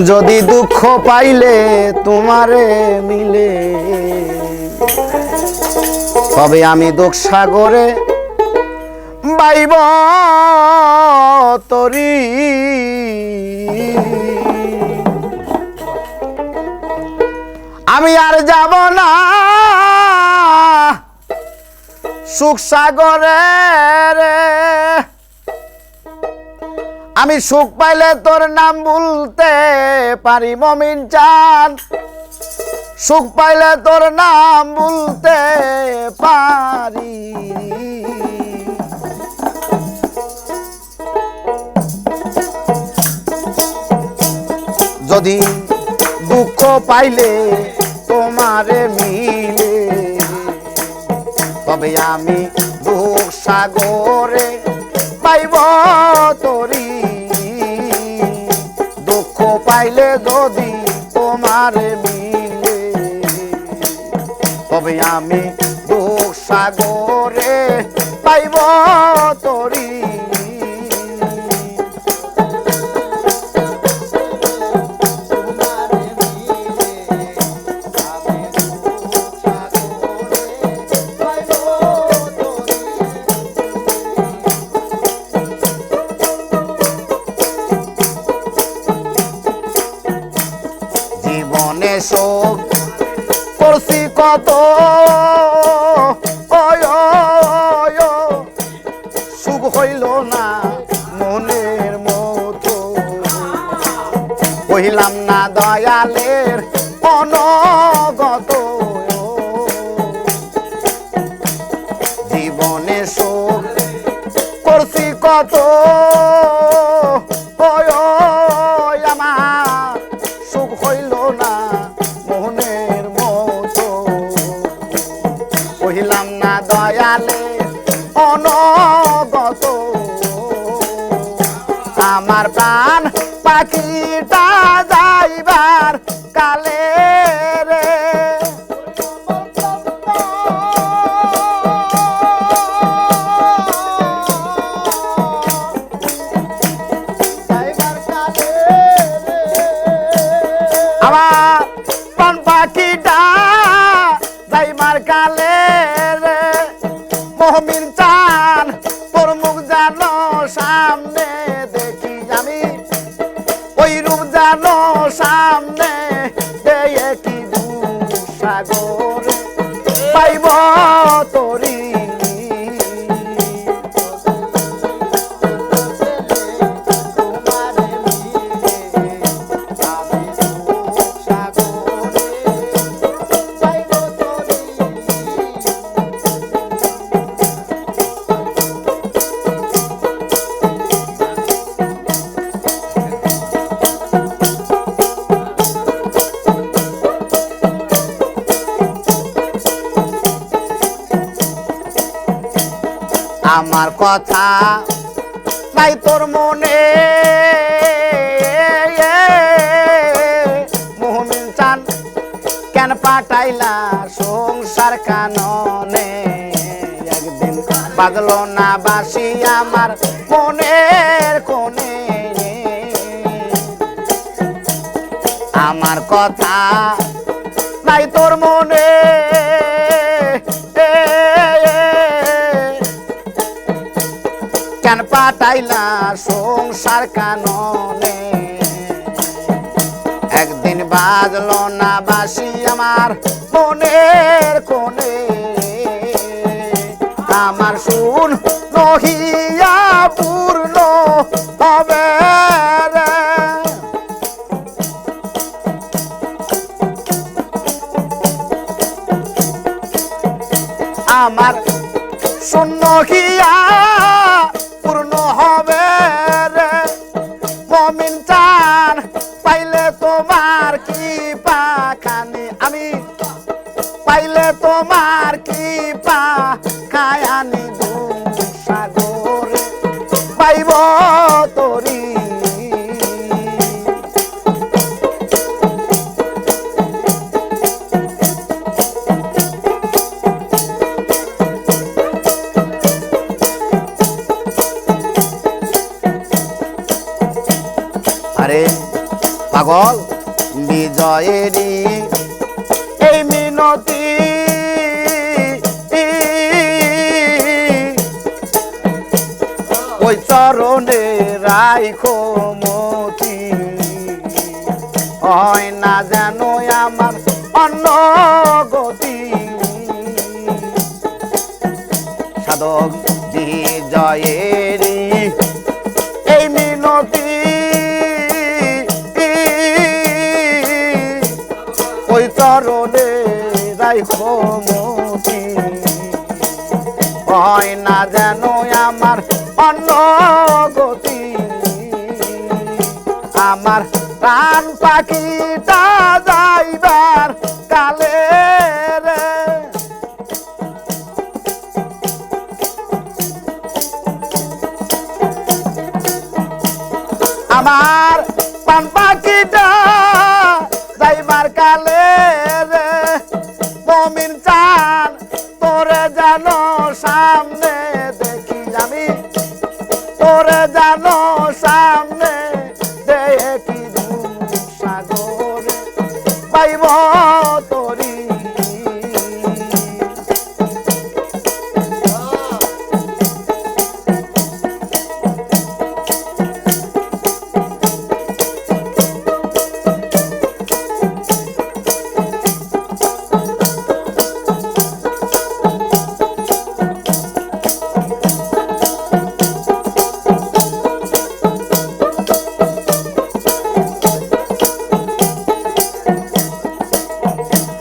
যদি দুঃখ পাইলে তোমারে মিলে, তবে আমি দুঃখ সাগরে বাইব তরি। আমি আর যাব না সুখ সাগরে রে, আমি সুখ পাইলে তোর নাম ভুলতে পারি মমিন চাঁদ, সুখ পাইলে তোর নাম ভুলতে পারি। যদি দুঃখ পাইলে তোমারে মিলে, তবে আমি দুঃখ সাগরে পাইব তরি। দুঃখ পাইলে যদি তোমারে মিলে, তবে আমি দুঃখ সাগরে পাইব তরি। জীবনে শোক করছি কত, সুখ হইল না মনের মতো, কহিলাম না দয়ালের অনগত। জীবনে শোক করছি কত, আমার সুখ হইল না মনের মতো, কহিলাম না দয়ালে অনগত। আমার প্রাণ পাখিটা যাইবার কালে রে, আমার প্রাণ পাখিটা যাইবার কালে রে, মহমিন চান তোর মুখ জানো সামনে দেখি আমি, ওই রূপ জানো সামনে দেখি সাগরে পাইব তরি। আমার কথা নাই তোর মনে, মহমিন চান কেন পাঠাইলা সংসার কাননে, একদিন বাজলো না বাসি আমার মনের কোণে। আমার কথা নাই তোর মনে, কেন পাঠাইলা সংসার কাননে, একদিন বাজলো না বাসি আমার মনের কোণে। আমার শুন নহিয়া পূর্ণ হবে রে, আমার শূন্য হিয়া পূর্ণ হবে রে, মমিন চান পাইলে তোমার কি পাখানি, আমি পাইলে তোমার কি পাখানি সাগরে পাইব তরি। আরে আরে পাগল বিজয়েরই এই মিনতি ওই চরণে রাইখো মতি হয় না যেন আমার অন্য গতি সাধক বিজয়েরই এই মিনতি ওই চরণে রাইখো মতি হয় না যেন আমার অন্য গতি আমার প্রাণ পাখিটা যাইবার কালে রে আমার প্রাণ পাখিটা যাইবার কালে রে মমিন চান তোরে যেন সামনে দেখি আমি তোরে যেন সামনে দেখি সাগরে পাইব তোরি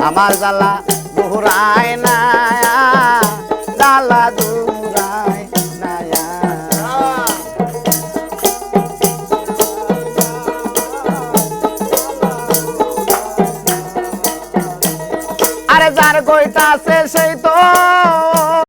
আমার জ্বালা দুহরায় না জ্বালা দুহরায় না আরে যার গইটা আছে সেই তো